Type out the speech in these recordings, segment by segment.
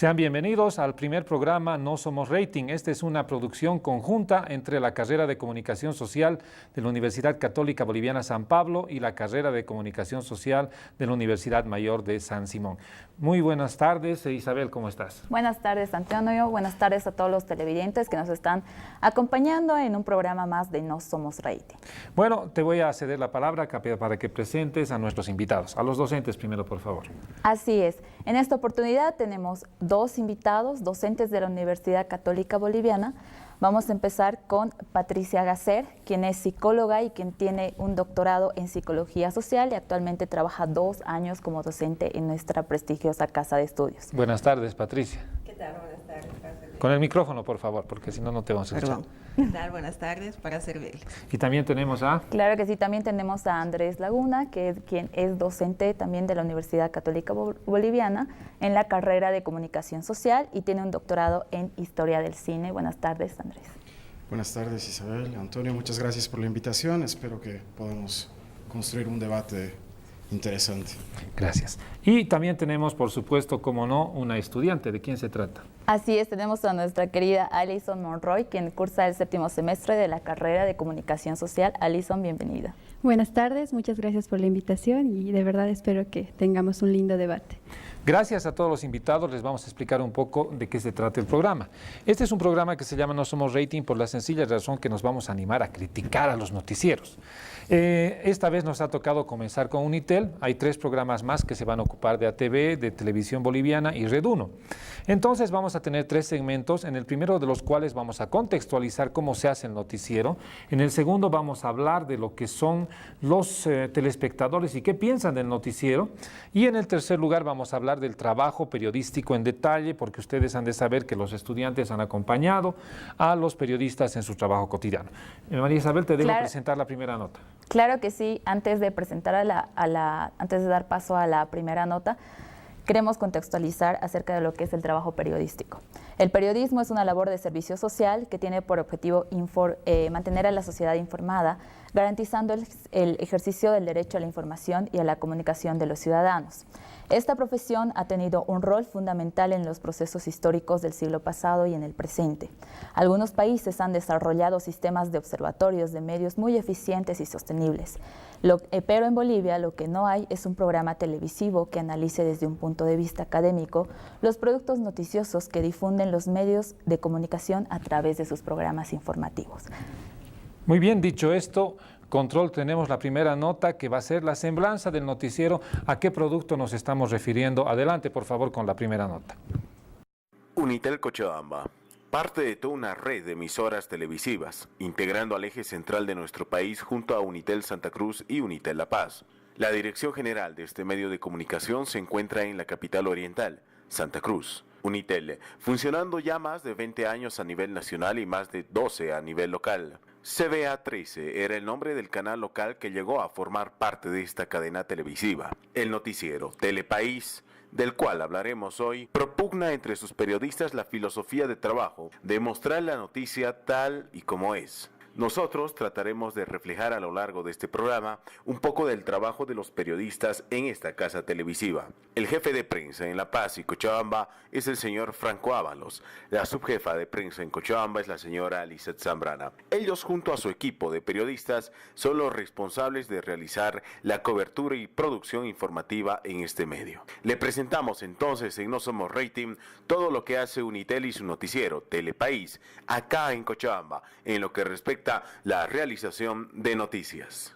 Sean bienvenidos al primer programa No Somos Rating. Esta es una producción conjunta entre la carrera de Comunicación Social de la Universidad Católica Boliviana San Pablo y la carrera de Comunicación Social de la Universidad Mayor de San Simón. Muy buenas tardes, Isabel, ¿cómo estás? Buenas tardes, Antonio. Buenas tardes a todos los televidentes que nos están acompañando en un programa más de No Somos Rating. Bueno, te voy a ceder la palabra para que presentes a nuestros invitados. A los docentes primero, por favor. Así es. En esta oportunidad tenemos dos invitados, docentes de la Universidad Católica Boliviana. Vamos a empezar con Patricia Gacer, quien es psicóloga y quien tiene un doctorado en Psicología Social y actualmente trabaja 2 años como docente en nuestra prestigiosa Casa de Estudios. Buenas tardes, Patricia. ¿Qué tal? Buenas tardes. Con el micrófono, por favor, porque si no, no te vamos a escuchar. ¿Qué tal? Buenas tardes, para servirles. Y también tenemos a... Claro que sí, también tenemos a Andrés Laguna, que es quien es docente también de la Universidad Católica Boliviana en la carrera de Comunicación Social y tiene un doctorado en Historia del Cine. Buenas tardes, Andrés. Buenas tardes, Isabel. Antonio, muchas gracias por la invitación. Espero que podamos construir un debate interesante. Gracias. Y también tenemos, por supuesto, como no, una estudiante. ¿De quién se trata? Así es, tenemos a nuestra querida Alison Monroy, quien cursa el 7º semestre de la carrera de Comunicación Social. Alison, bienvenida. Buenas tardes, muchas gracias por la invitación y de verdad espero que tengamos un lindo debate. Gracias a todos los invitados, les vamos a explicar un poco de qué se trata el programa. Este es un programa que se llama No Somos Rating por la sencilla razón que nos vamos a animar a criticar a los noticieros. Esta vez nos ha tocado comenzar con Unitel. Hay 3 programas más que se van a ocupar de ATV, de Televisión Boliviana y Red 1. Entonces vamos a tener 3 segmentos, en el primero de los cuales vamos a contextualizar cómo se hace el noticiero. En el segundo vamos a hablar de lo que son los telespectadores y qué piensan del noticiero. Y en el tercer lugar vamos a hablar del trabajo periodístico en detalle, porque ustedes han de saber que los estudiantes han acompañado a los periodistas en su trabajo cotidiano. María Isabel, te debo presentar la primera nota. Claro que sí. Antes de presentar antes de dar paso a la primera nota, queremos contextualizar acerca de lo que es el trabajo periodístico. El periodismo es una labor de servicio social que tiene por objetivo mantener a la sociedad informada, garantizando el ejercicio del derecho a la información y a la comunicación de los ciudadanos. Esta profesión ha tenido un rol fundamental en los procesos históricos del siglo pasado y en el presente. Algunos países han desarrollado sistemas de observatorios de medios muy eficientes y sostenibles. Pero en Bolivia lo que no hay es un programa televisivo que analice desde un punto de vista académico los productos noticiosos que difunden los medios de comunicación a través de sus programas informativos. Muy bien, dicho esto, Control, tenemos la primera nota que va a ser la semblanza del noticiero. ¿A qué producto nos estamos refiriendo? Adelante, por favor, con la primera nota. Unitel Cochabamba, parte de toda una red de emisoras televisivas, integrando al eje central de nuestro país junto a Unitel Santa Cruz y Unitel La Paz. La dirección general de este medio de comunicación se encuentra en la capital oriental, Santa Cruz. Unitel, funcionando ya más de 20 años a nivel nacional y más de 12 a nivel local. CBA 13 era el nombre del canal local que llegó a formar parte de esta cadena televisiva. El noticiero Telepaís, del cual hablaremos hoy, propugna entre sus periodistas la filosofía de trabajo de mostrar la noticia tal y como es. Nosotros trataremos de reflejar a lo largo de este programa un poco del trabajo de los periodistas en esta casa televisiva. El jefe de prensa en La Paz y Cochabamba es el señor Franco Ábalos. La subjefa de prensa en Cochabamba es la señora Lizeth Zambrana. Ellos, junto a su equipo de periodistas, son los responsables de realizar la cobertura y producción informativa en este medio. Le presentamos entonces en No Somos Rating todo lo que hace Unitel y su noticiero Telepaís acá en Cochabamba, en lo que respecta la realización de noticias.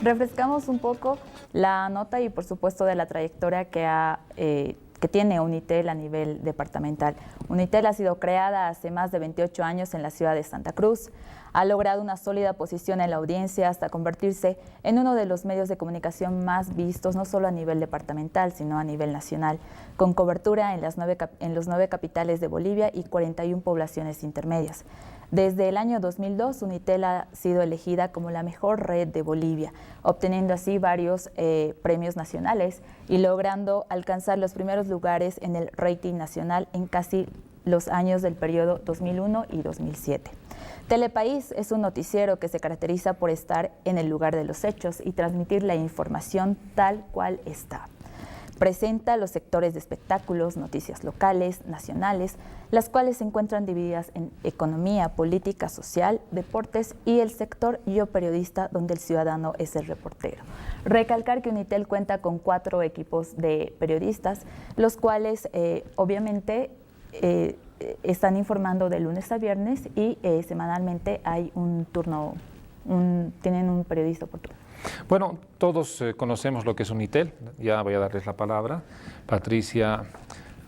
Refrescamos un poco la nota y por supuesto de la trayectoria que tiene Unitel a nivel departamental. Unitel ha sido creada hace más de 28 años en la ciudad de Santa Cruz. Ha logrado una sólida posición en la audiencia hasta convertirse en uno de los medios de comunicación más vistos, no solo a nivel departamental, sino a nivel nacional, con cobertura en los 9 capitales de Bolivia y 41 poblaciones intermedias. Desde el año 2002, Unitel ha sido elegida como la mejor red de Bolivia, obteniendo así varios premios nacionales y logrando alcanzar los primeros lugares en el rating nacional en casi los años del periodo 2001 y 2007. Telepaís es un noticiero que se caracteriza por estar en el lugar de los hechos y transmitir la información tal cual está. Presenta los sectores de espectáculos, noticias locales, nacionales, las cuales se encuentran divididas en economía, política, social, deportes y el sector Yo Periodista, donde el ciudadano es el reportero. Recalcar que Unitel cuenta con 4 equipos de periodistas, los cuales obviamente están informando de lunes a viernes y semanalmente hay un turno, tienen un periodista por turno. Bueno, todos conocemos lo que es Unitel, ya voy a darles la palabra, Patricia,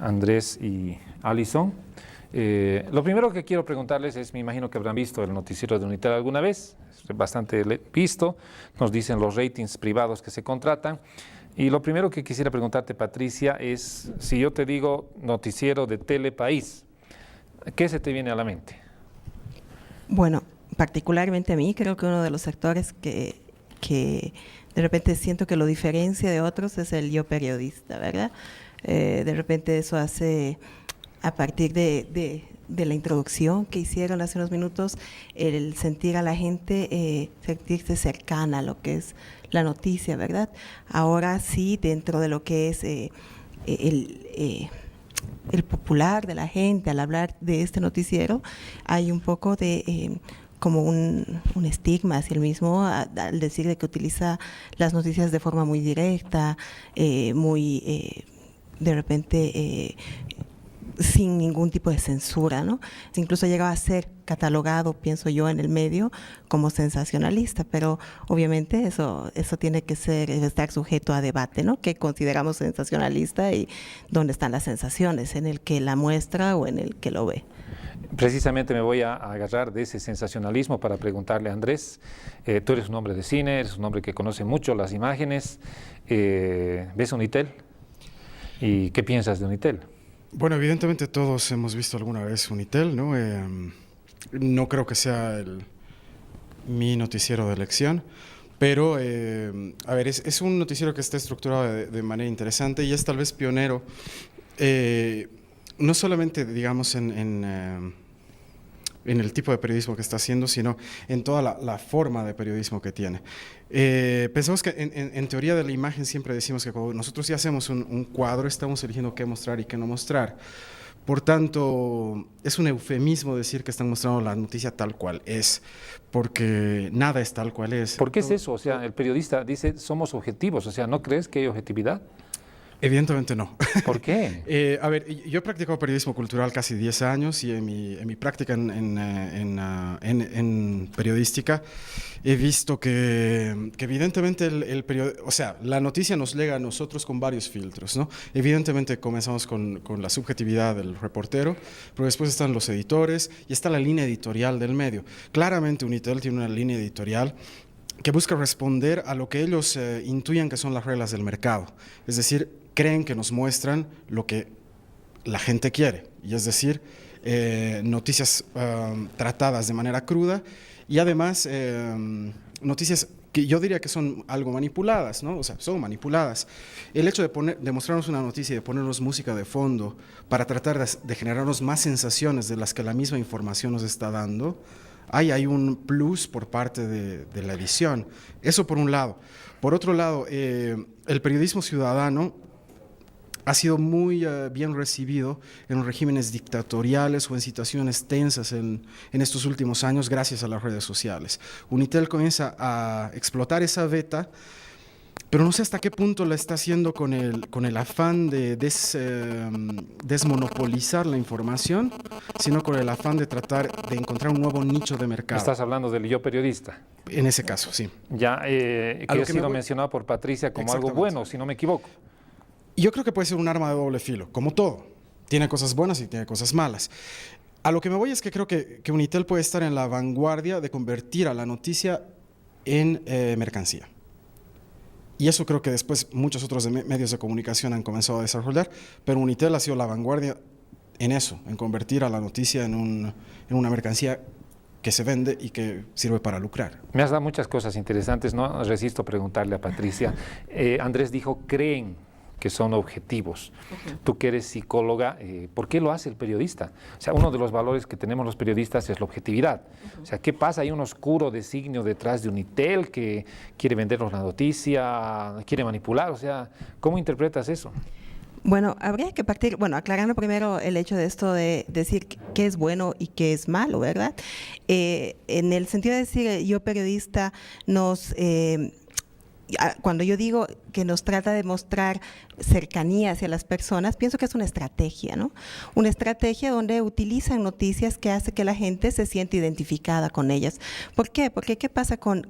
Andrés y Alison. Lo primero que quiero preguntarles es, me imagino que habrán visto el noticiero de Unitel alguna vez, es bastante visto, nos dicen los ratings privados que se contratan. Y lo primero que quisiera preguntarte, Patricia, es si yo te digo noticiero de Telepaís, ¿qué se te viene a la mente? Bueno, particularmente a mí creo que uno de los sectores que de repente siento que lo diferencia de otros es el Yo Periodista, ¿verdad? De repente eso hace, a partir de la introducción que hicieron hace unos minutos, el sentir a la gente, sentirse cercana a lo que es la noticia, ¿verdad? Ahora sí, dentro de lo que es el popular de la gente, al hablar de este noticiero, hay un poco de como un estigma hacia el mismo, al decir de que utiliza las noticias de forma muy directa, muy de repente sin ningún tipo de censura, ¿no? Incluso llegaba a ser catalogado, pienso yo, en el medio como sensacionalista, pero obviamente eso tiene que estar sujeto a debate, ¿no? ¿Qué consideramos sensacionalista y dónde están las sensaciones? ¿En el que la muestra o en el que lo ve? Precisamente me voy a agarrar de ese sensacionalismo para preguntarle a Andrés. Tú eres un hombre de cine, eres un hombre que conoce mucho las imágenes. ¿Ves Unitel? ¿Y qué piensas de Unitel? Bueno, evidentemente todos hemos visto alguna vez Unitel, ¿no? No creo que sea mi noticiero de elección, pero, a ver, es un noticiero que está estructurado de manera interesante y es tal vez pionero, no solamente, digamos, en el tipo de periodismo que está haciendo, sino en toda la forma de periodismo que tiene. Pensamos que en teoría de la imagen siempre decimos que cuando nosotros ya hacemos un cuadro, estamos eligiendo qué mostrar y qué no mostrar. Por tanto, es un eufemismo decir que están mostrando la noticia tal cual es, porque nada es tal cual es. ¿Por qué es eso? O sea, el periodista dice, somos objetivos, o sea, ¿no crees que hay objetividad? Evidentemente no. ¿Por qué? A ver, yo he practicado periodismo cultural casi 10 años y en mi práctica en periodística he visto que evidentemente o sea, la noticia nos llega a nosotros con varios filtros, ¿no? Evidentemente comenzamos con la subjetividad del reportero, pero después están los editores y está la línea editorial del medio. Claramente Unitel tiene una línea editorial que busca responder a lo que ellos intuyen que son las reglas del mercado. Es decir, creen que nos muestran lo que la gente quiere, y es decir, noticias tratadas de manera cruda y además noticias que yo diría que son algo manipuladas, ¿no? O sea, son manipuladas. El hecho de mostrarnos una noticia y de ponernos música de fondo para tratar de generarnos más sensaciones de las que la misma información nos está dando, hay un plus por parte de la edición. Eso por un lado. Por otro lado, el periodismo ciudadano ha sido muy bien recibido en regímenes dictatoriales o en situaciones tensas en estos últimos años gracias a las redes sociales. Unitel comienza a explotar esa beta, pero no sé hasta qué punto la está haciendo con el afán de desmonopolizar la información, sino con el afán de tratar de encontrar un nuevo nicho de mercado. Estás hablando del Yo Periodista. En ese caso, sí. Ya, que ha sido mencionado por Patricia como algo bueno, si no me equivoco. Yo creo que puede ser un arma de doble filo, como todo. Tiene cosas buenas y tiene cosas malas. A lo que me voy es que creo que Unitel puede estar en la vanguardia de convertir a la noticia en mercancía. Y eso creo que después muchos otros medios de comunicación han comenzado a desarrollar, pero Unitel ha sido la vanguardia en eso, en convertir a la noticia en una mercancía que se vende y que sirve para lucrar. Me has dado muchas cosas interesantes, no resisto preguntarle a Patricia. Andrés dijo, creen. que son objetivos. Tú que eres psicóloga, ¿por qué lo hace el periodista? O sea, uno de los valores que tenemos los periodistas es la objetividad. O sea, ¿qué pasa? Hay un oscuro designio detrás de Unitel que quiere vendernos la noticia, quiere manipular. O sea, ¿cómo interpretas eso? Bueno, habría que partir, bueno, aclarando primero el hecho de esto de decir qué es bueno y qué es malo, ¿verdad? En el sentido de decir, yo periodista cuando yo digo que nos trata de mostrar cercanía hacia las personas, pienso que es una estrategia, ¿no? Una estrategia donde utilizan noticias que hace que la gente se siente identificada con ellas. ¿Por qué? Porque ¿qué pasa con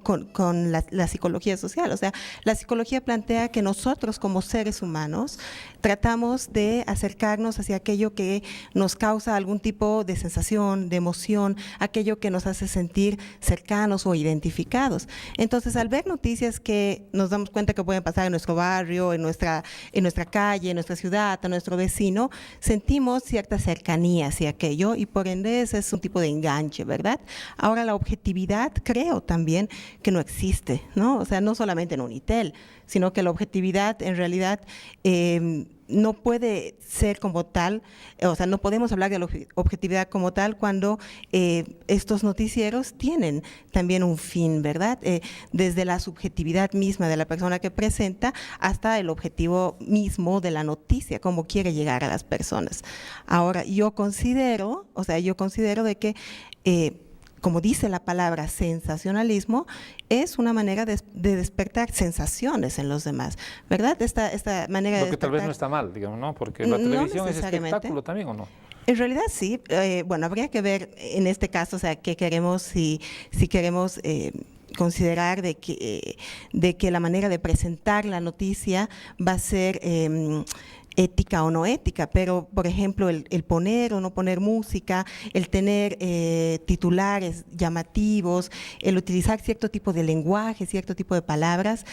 la psicología social? O sea, la psicología plantea que nosotros como seres humanos tratamos de acercarnos hacia aquello que nos causa algún tipo de sensación, de emoción, aquello que nos hace sentir cercanos o identificados. Entonces, al ver noticias que nos damos cuenta que pueden pasar en nuestro barrio, en nuestra calle, en nuestra ciudad, a nuestro vecino, sentimos cierta cercanía hacia aquello y por ende ese es un tipo de enganche, ¿verdad? Ahora la objetividad creo también que no existe, ¿no? O sea, no solamente en Unitel, sino que la objetividad en realidad no puede ser como tal, o sea, no podemos hablar de la objetividad como tal cuando estos noticieros tienen también un fin, ¿verdad? Desde la subjetividad misma de la persona que presenta hasta el objetivo mismo de la noticia, cómo quiere llegar a las personas. Ahora, yo considero de que como dice la palabra sensacionalismo, es una manera de despertar sensaciones en los demás, ¿verdad? Esta manera de despertar. Lo que tal vez no está mal, digamos, ¿no? Porque la televisión es espectáculo también, ¿o no? En realidad sí, bueno, habría que ver en este caso, o sea, qué queremos, si queremos considerar de que la manera de presentar la noticia va a ser ética o no ética, pero por ejemplo el poner o no poner música, el tener titulares llamativos, el utilizar cierto tipo de lenguaje, cierto tipo de palabras,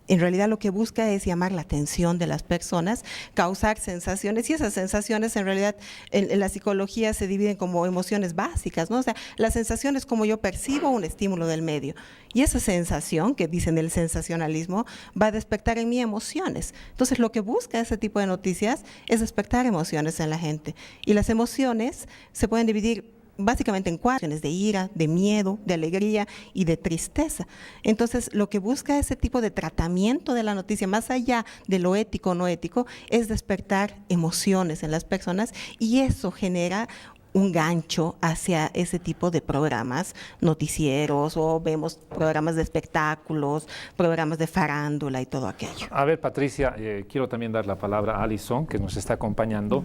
en realidad lo que busca es llamar la atención de las personas, causar sensaciones, y esas sensaciones en realidad en la psicología se dividen como emociones básicas, ¿no? O sea, la sensación es como yo percibo un estímulo del medio, y esa sensación, que dicen el sensacionalismo, va a despertar en mí emociones. Entonces lo que busca ese tipo de noticias es despertar emociones en la gente, y las emociones se pueden dividir básicamente en cuatro: de ira, de miedo, de alegría y de tristeza. Entonces, lo que busca ese tipo de tratamiento de la noticia, más allá de lo ético o no ético, es despertar emociones en las personas, y eso genera un gancho hacia ese tipo de programas noticieros, o vemos programas de espectáculos, programas de farándula y todo aquello. A ver, Patricia, quiero también dar la palabra a Alison, que nos está acompañando.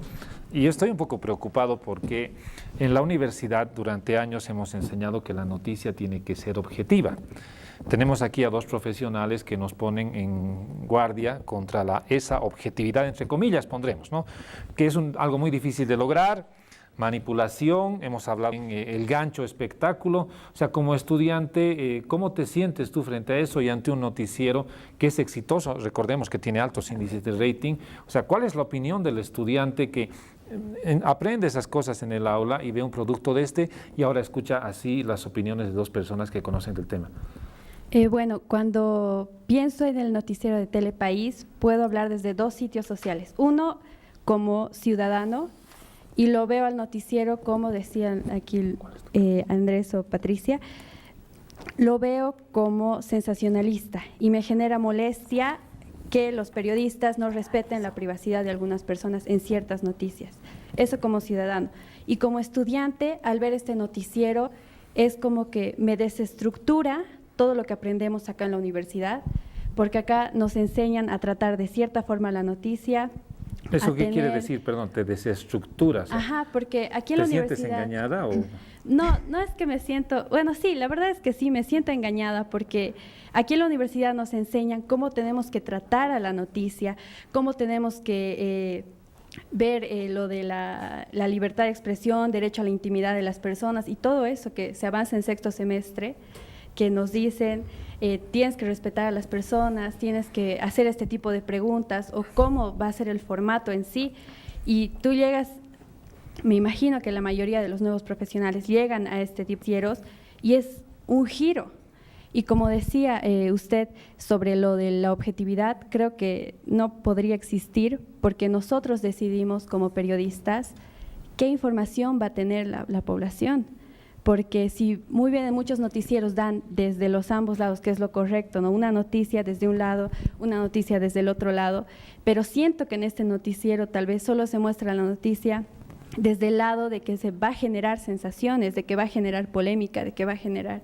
Y yo estoy un poco preocupado porque en la universidad durante años hemos enseñado que la noticia tiene que ser objetiva. Tenemos aquí a dos profesionales que nos ponen en guardia contra esa objetividad, entre comillas, pondremos, ¿no? Que es algo muy difícil de lograr. Manipulación, hemos hablado en el gancho espectáculo. O sea, como estudiante, ¿cómo te sientes tú frente a eso y ante un noticiero que es exitoso? Recordemos que tiene altos índices de rating. O sea, ¿cuál es la opinión del estudiante que aprende esas cosas en el aula y ve un producto de y ahora escucha así las opiniones de dos personas que conocen del tema? Bueno, cuando pienso en el noticiero de Telepaís, puedo hablar desde dos sitios sociales. Uno, como ciudadano, y lo veo al noticiero, como decían aquí Andrés o Patricia, lo veo como sensacionalista y me genera molestia que los periodistas no respeten la privacidad de algunas personas en ciertas noticias. Eso como ciudadano. Y como estudiante, al ver este noticiero, es como que me desestructura todo lo que aprendemos acá en la universidad, porque acá nos enseñan a tratar de cierta forma la noticia. ¿Eso qué quiere decir? Perdón, te desestructuras. Ajá, porque aquí en la universidad… ¿Te sientes engañada o...? No es que me siento… Bueno, sí, la verdad es que sí, me siento engañada porque aquí en la universidad nos enseñan cómo tenemos que tratar a la noticia, cómo tenemos que ver lo de la libertad de expresión, derecho a la intimidad de las personas y todo eso que se avanza en sexto semestre, que nos dicen… tienes que respetar a las personas, tienes que hacer este tipo de preguntas o cómo va a ser el formato en sí. Y tú llegas, me imagino que la mayoría de los nuevos profesionales llegan a este tipo de noticieros y es un giro. Y como decía usted sobre lo de la objetividad, creo que no podría existir porque nosotros decidimos como periodistas qué información va a tener la población. Porque si muy bien muchos noticieros dan desde los ambos lados, que es lo correcto, ¿no? Una noticia desde un lado, una noticia desde el otro lado, pero siento que en este noticiero tal vez solo se muestra la noticia desde el lado de que se va a generar sensaciones, de que va a generar polémica, de que va a generar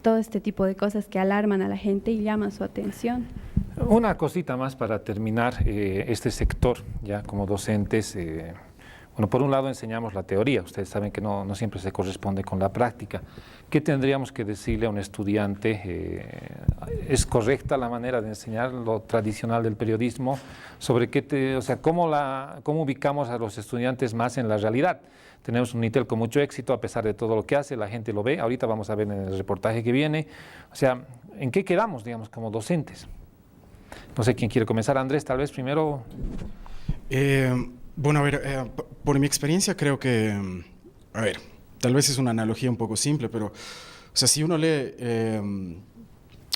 todo este tipo de cosas que alarman a la gente y llaman su atención. Una cosita más para terminar este sector, ya como docentes. Bueno, por un lado enseñamos la teoría, ustedes saben que no siempre se corresponde con la práctica. ¿Qué tendríamos que decirle a un estudiante? ¿Es correcta la manera de enseñar lo tradicional del periodismo? Sobre ¿cómo ubicamos a los estudiantes más en la realidad? Tenemos un Unitel con mucho éxito, a pesar de todo lo que hace, la gente lo ve, ahorita vamos a ver en el reportaje que viene. O sea, ¿en qué quedamos, digamos, como docentes? No sé quién quiere comenzar, Andrés, tal vez primero. Bueno, a ver, por mi experiencia creo que, a ver, tal vez es una analogía un poco simple, pero, o sea, si uno lee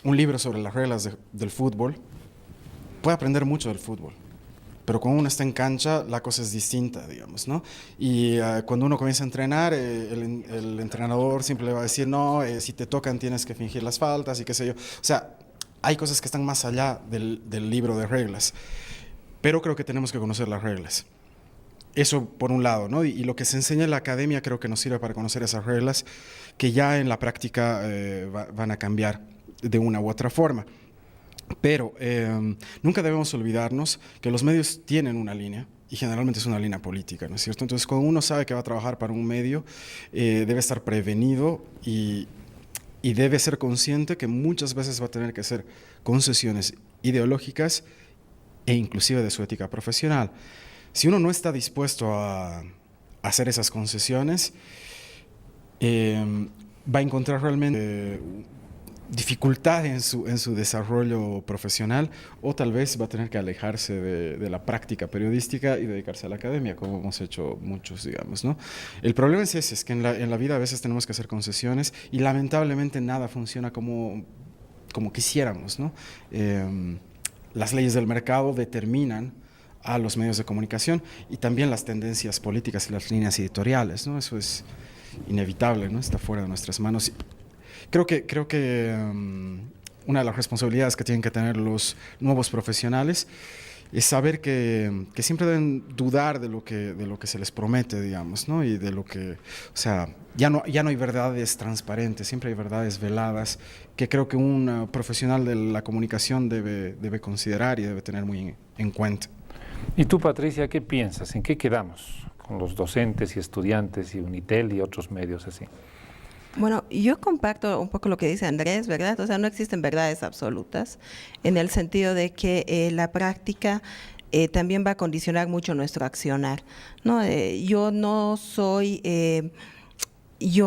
un libro sobre las reglas del fútbol, puede aprender mucho del fútbol, pero cuando uno está en cancha, la cosa es distinta, digamos, ¿no? Y cuando uno comienza a entrenar, el entrenador siempre le va a decir, no, si te tocan tienes que fingir las faltas y qué sé yo. O sea, hay cosas que están más allá del libro de reglas, pero creo que tenemos que conocer las reglas. Eso por un lado, ¿no? Y lo que se enseña en la academia creo que nos sirve para conocer esas reglas que ya en la práctica van a cambiar de una u otra forma. Pero nunca debemos olvidarnos que los medios tienen una línea y generalmente es una línea política, ¿no es cierto? Entonces, cuando uno sabe que va a trabajar para un medio, debe estar prevenido y debe ser consciente que muchas veces va a tener que hacer concesiones ideológicas e inclusive de su ética profesional. Si uno no está dispuesto a hacer esas concesiones, va a encontrar realmente dificultad en su desarrollo profesional, o tal vez va a tener que alejarse de la práctica periodística y dedicarse a la academia, como hemos hecho muchos, digamos, ¿no? El problema es ese, es que en la vida a veces tenemos que hacer concesiones y lamentablemente nada funciona como quisiéramos, ¿no? Las leyes del mercado determinan a los medios de comunicación y también las tendencias políticas y las líneas editoriales, ¿no? Eso es inevitable, ¿no? Está fuera de nuestras manos. Creo que una de las responsabilidades que tienen que tener los nuevos profesionales es saber que siempre deben dudar de lo que se les promete, digamos, ¿no? Y de lo que, o sea, ya no hay verdades transparentes, siempre hay verdades veladas que creo que un profesional de la comunicación debe considerar y debe tener muy en cuenta. ¿Y tú, Patricia, qué piensas? ¿En qué quedamos con los docentes y estudiantes y Unitel y otros medios así? Bueno, yo comparto un poco lo que dice Andrés, ¿verdad? O sea, no existen verdades absolutas en el sentido de que la práctica también va a condicionar mucho nuestro accionar, ¿no? Yo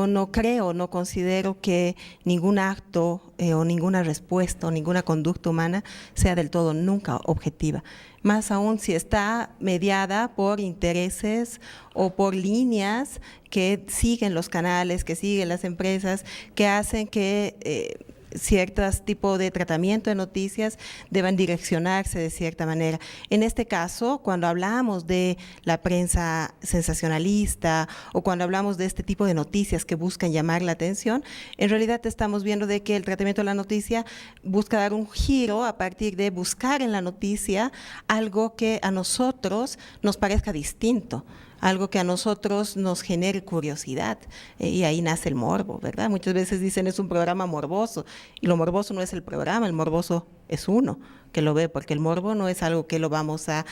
no creo, no considero que ningún acto o ninguna respuesta o ninguna conducta humana sea del todo nunca objetiva. Más aún si está mediada por intereses o por líneas que siguen los canales, que siguen las empresas, que hacen que ciertos tipos de tratamiento de noticias deban direccionarse de cierta manera. En este caso, cuando hablamos de la prensa sensacionalista o cuando hablamos de este tipo de noticias que buscan llamar la atención, en realidad estamos viendo de que el tratamiento de la noticia busca dar un giro a partir de buscar en la noticia algo que a nosotros nos parezca distinto, algo que a nosotros nos genere curiosidad, y ahí nace el morbo, ¿verdad? Muchas veces dicen es un programa morboso, y lo morboso no es el programa, el morboso es uno que lo ve, porque el morbo no es algo que lo vamos a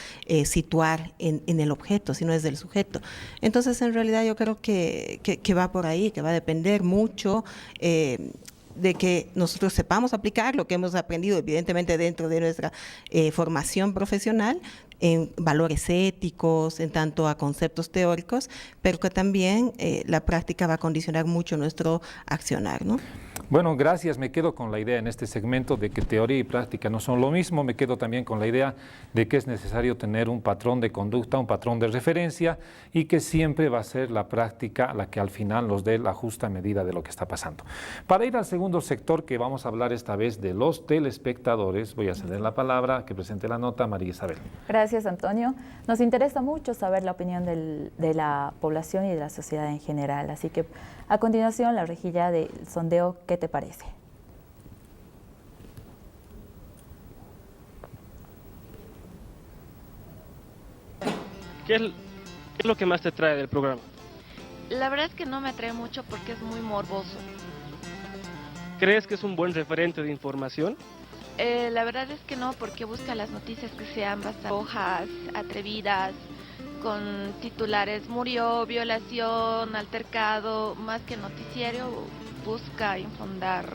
situar en el objeto, sino es del sujeto. Entonces, en realidad yo creo que va por ahí, que va a depender mucho de que nosotros sepamos aplicar lo que hemos aprendido, evidentemente dentro de nuestra formación profesional, en valores éticos, en tanto a conceptos teóricos, pero que también la práctica va a condicionar mucho nuestro accionar, ¿no? Bueno, gracias. Me quedo con la idea en este segmento de que teoría y práctica no son lo mismo. Me quedo también con la idea de que es necesario tener un patrón de conducta, un patrón de referencia y que siempre va a ser la práctica la que al final nos dé la justa medida de lo que está pasando. Para ir al segundo sector, que vamos a hablar esta vez de los telespectadores, voy a ceder la palabra que presente la nota a María Isabel. Gracias, Antonio. Nos interesa mucho saber la opinión de la población y de la sociedad en general. Así que a continuación, la rejilla del sondeo, ¿qué te parece? ¿Qué es lo que más te trae del programa? La verdad es que no me atrae mucho porque es muy morboso. ¿Crees que es un buen referente de información? La verdad es que no, porque busca las noticias que sean bastante rojas, atrevidas, con titulares murió, violación, altercado, más que noticiero, busca infundar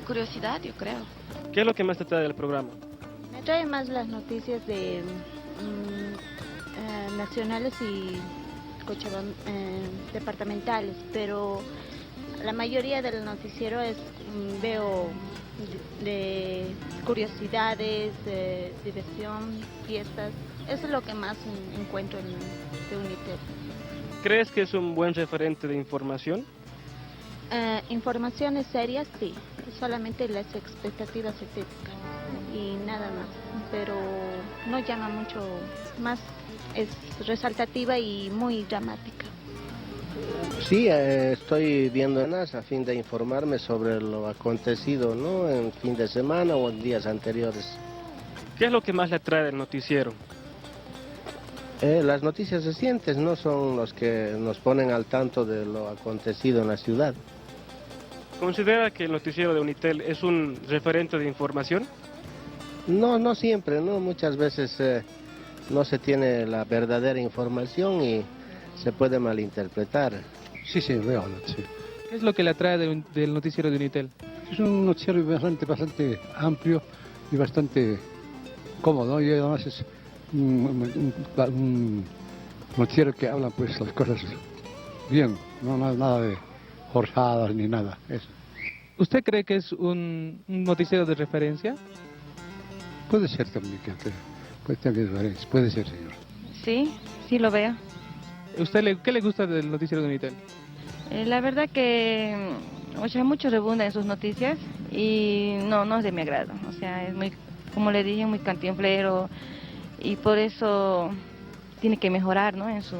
curiosidad, yo creo. ¿Qué es lo que más te trae del programa? Me trae más las noticias de nacionales y departamentales, pero la mayoría del noticiero veo de curiosidades, de diversión, fiestas. Eso es lo que más encuentro de Unitel. ¿Crees que es un buen referente de información? Informaciones serias, sí, solamente las expectativas estéticas y nada más, pero no llama mucho más, es resaltativa y muy dramática. Sí, estoy viendo a fin de informarme sobre lo acontecido, ¿no? En fin de semana o en días anteriores. ¿Qué es lo que más le trae del noticiero? Las noticias recientes no son los que nos ponen al tanto de lo acontecido en la ciudad. ¿Considera que el noticiero de Unitel es un referente de información? No, no siempre, ¿no? Muchas veces no se tiene la verdadera información y se puede malinterpretar. Sí, veo. Sí. ¿Qué es lo que le atrae del noticiero de Unitel? Es un noticiero bastante amplio y bastante cómodo, ¿no? Y además es un noticiero que habla pues las cosas bien, no nada de forzadas ni nada. Eso. ¿Usted cree que es un noticiero de referencia? Puede ser también, puede ser, señor. Sí lo veo. ¿Qué le gusta del noticiero de Unitel? La verdad que mucho rebunda en sus noticias y no es de mi agrado. O sea, es muy, como le dije, muy cantinflero y por eso tiene que mejorar, ¿no? En su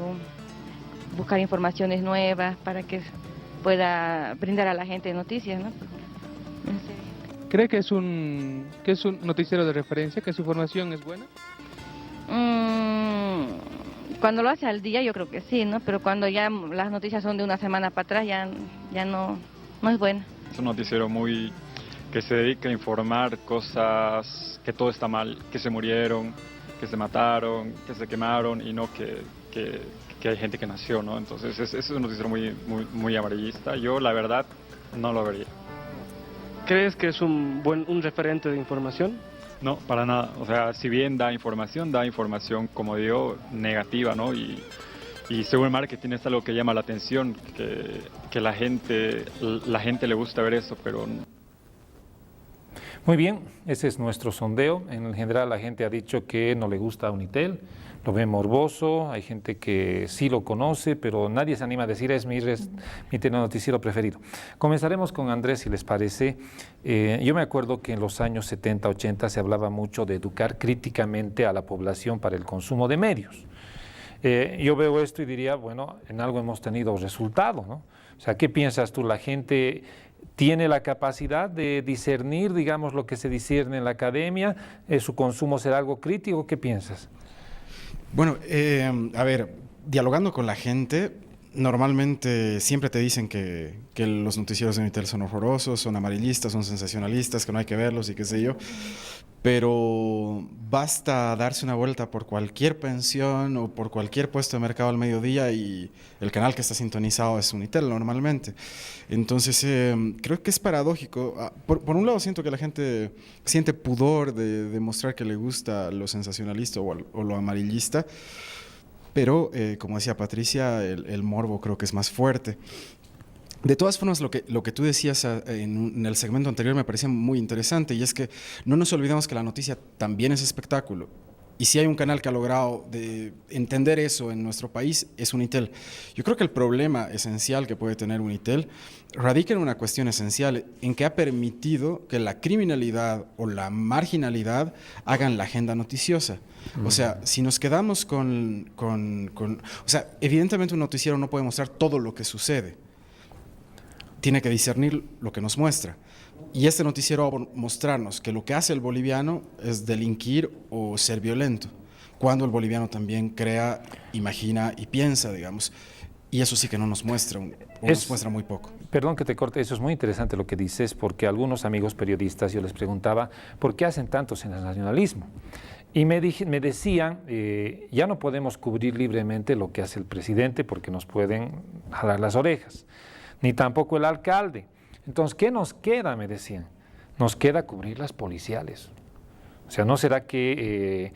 buscar informaciones nuevas para que pueda brindar a la gente noticias, ¿no? ¿Cree que es un noticiero de referencia, que su información es buena? Cuando lo hace al día yo creo que sí, ¿no? Pero cuando ya las noticias son de una semana para atrás ya no es buena. Es un noticiero que se dedica a informar cosas, que todo está mal, que se murieron, que se mataron, que se quemaron y no que hay gente que nació, ¿no? Entonces es un noticiero muy amarillista. Yo la verdad no lo vería. ¿Crees que es un referente de información? No, para nada. O sea, si bien da información, como digo, negativa, ¿no? Y según el marketing es algo que llama la atención, que la gente le gusta ver eso, pero... Muy bien, ese es nuestro sondeo. En general la gente ha dicho que no le gusta a Unitel, lo ve morboso, hay gente que sí lo conoce, pero nadie se anima a decir es mi noticiero preferido. Comenzaremos con Andrés, si les parece. Yo me acuerdo que en los años 70, 80 se hablaba mucho de educar críticamente a la población para el consumo de medios. Yo veo esto y diría, bueno, en algo hemos tenido resultado, ¿no? O sea, ¿qué piensas tú? ¿La gente tiene la capacidad de discernir, digamos, lo que se discierne en la academia? ¿Su consumo será algo crítico? ¿Qué piensas? Bueno, a ver, dialogando con la gente, normalmente siempre te dicen que los noticieros de Unitel son horrorosos, son amarillistas, son sensacionalistas, que no hay que verlos y qué sé yo. Pero basta darse una vuelta por cualquier pensión o por cualquier puesto de mercado al mediodía y el canal que está sintonizado es Unitel normalmente. Entonces creo que es paradójico. Por un lado siento que la gente siente pudor de demostrar que le gusta lo sensacionalista o lo amarillista, pero como decía Patricia, el morbo creo que es más fuerte. De todas formas, lo que tú decías en el segmento anterior me parecía muy interesante, y es que no nos olvidemos que la noticia también es espectáculo. Y si hay un canal que ha logrado entender eso en nuestro país, es Unitel. Yo creo que el problema esencial que puede tener Unitel radica en una cuestión esencial, en que ha permitido que la criminalidad o la marginalidad hagan la agenda noticiosa. O sea, si nos quedamos o sea, evidentemente un noticiero no puede mostrar todo lo que sucede. Tiene que discernir lo que nos muestra. Y este noticiero va a mostrarnos que lo que hace el boliviano es delinquir o ser violento, cuando el boliviano también crea, imagina y piensa, digamos. Y eso sí que no nos muestra, nos muestra muy poco. Perdón que te corte, eso es muy interesante lo que dices, porque algunos amigos periodistas, yo les preguntaba, ¿por qué hacen tanto sensacionalismo? Y me decían, ya no podemos cubrir libremente lo que hace el presidente porque nos pueden jalar las orejas, ni tampoco el alcalde. Entonces, ¿qué nos queda? Me decían. Nos queda cubrir las policiales. O sea, ¿no será que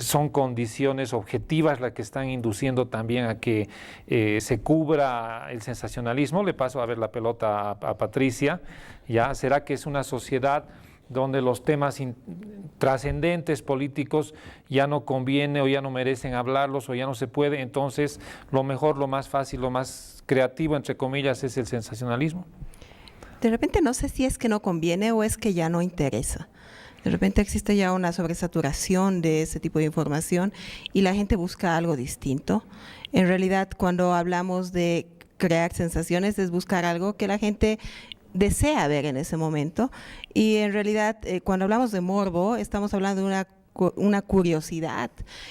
son condiciones objetivas las que están induciendo también a que se cubra el sensacionalismo? Le paso a ver la pelota a Patricia. ¿Ya? ¿Será que es una sociedad donde los temas trascendentes políticos ya no conviene o ya no merecen hablarlos o ya no se puede? Entonces, lo mejor, lo más fácil, lo más creativo, entre comillas, es el sensacionalismo. De repente no sé si es que no conviene o es que ya no interesa. De repente existe ya una sobresaturación de ese tipo de información y la gente busca algo distinto. En realidad, cuando hablamos de crear sensaciones, es buscar algo que la gente desea ver en ese momento. Y en realidad, cuando hablamos de morbo, estamos hablando de una curiosidad,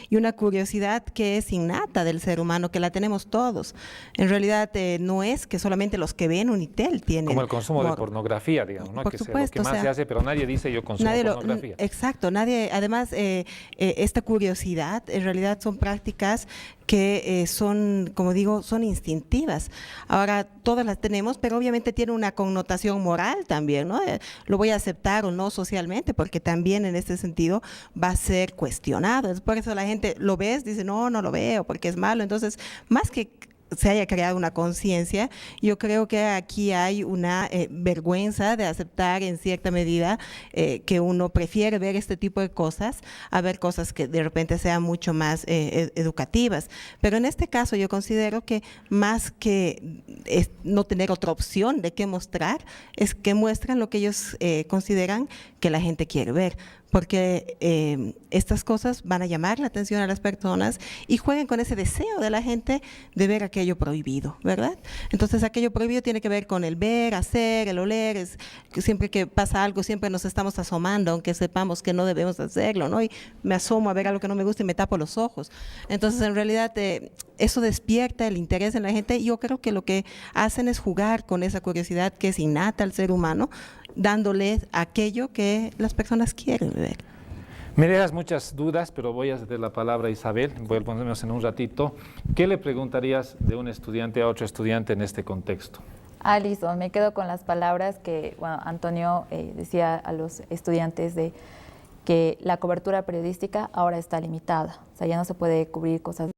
y una curiosidad que es innata del ser humano, que la tenemos todos. En realidad no es que solamente los que ven Unitel tienen. Como el consumo de pornografía, digamos, ¿no? Por supuesto, lo que más se hace, pero nadie dice yo consumo pornografía. Exacto, nadie. Además, esta curiosidad en realidad son prácticas que son, como digo, son instintivas. Ahora, todas las tenemos, pero obviamente tiene una connotación moral también, ¿no? Lo voy a aceptar o no socialmente, porque también en este sentido va a ser cuestionado. Es por eso la gente lo ves, dice, no lo veo, porque es malo. Entonces, más que se haya creado una conciencia, yo creo que aquí hay una vergüenza de aceptar en cierta medida que uno prefiere ver este tipo de cosas a ver cosas que de repente sean mucho más educativas. Pero en este caso yo considero que más que no tener otra opción de qué mostrar, es que muestran lo que ellos consideran que la gente quiere ver. Porque estas cosas van a llamar la atención a las personas y juegan con ese deseo de la gente de ver aquello prohibido, ¿verdad? Entonces, aquello prohibido tiene que ver con el ver, hacer, el oler. Es que siempre que pasa algo, siempre nos estamos asomando, aunque sepamos que no debemos hacerlo, ¿no? Y me asomo a ver algo que no me gusta y me tapo los ojos. Entonces, en realidad, eso despierta el interés en la gente, y yo creo que lo que hacen es jugar con esa curiosidad que es innata al ser humano, dándoles aquello que las personas quieren ver. Me dejas muchas dudas, pero voy a ceder la palabra a Isabel. Voy a ponernos en un ratito. ¿Qué le preguntarías de un estudiante a otro estudiante en este contexto? Alison, me quedo con las palabras que Antonio decía a los estudiantes de que la cobertura periodística ahora está limitada. O sea, ya no se puede cubrir cosas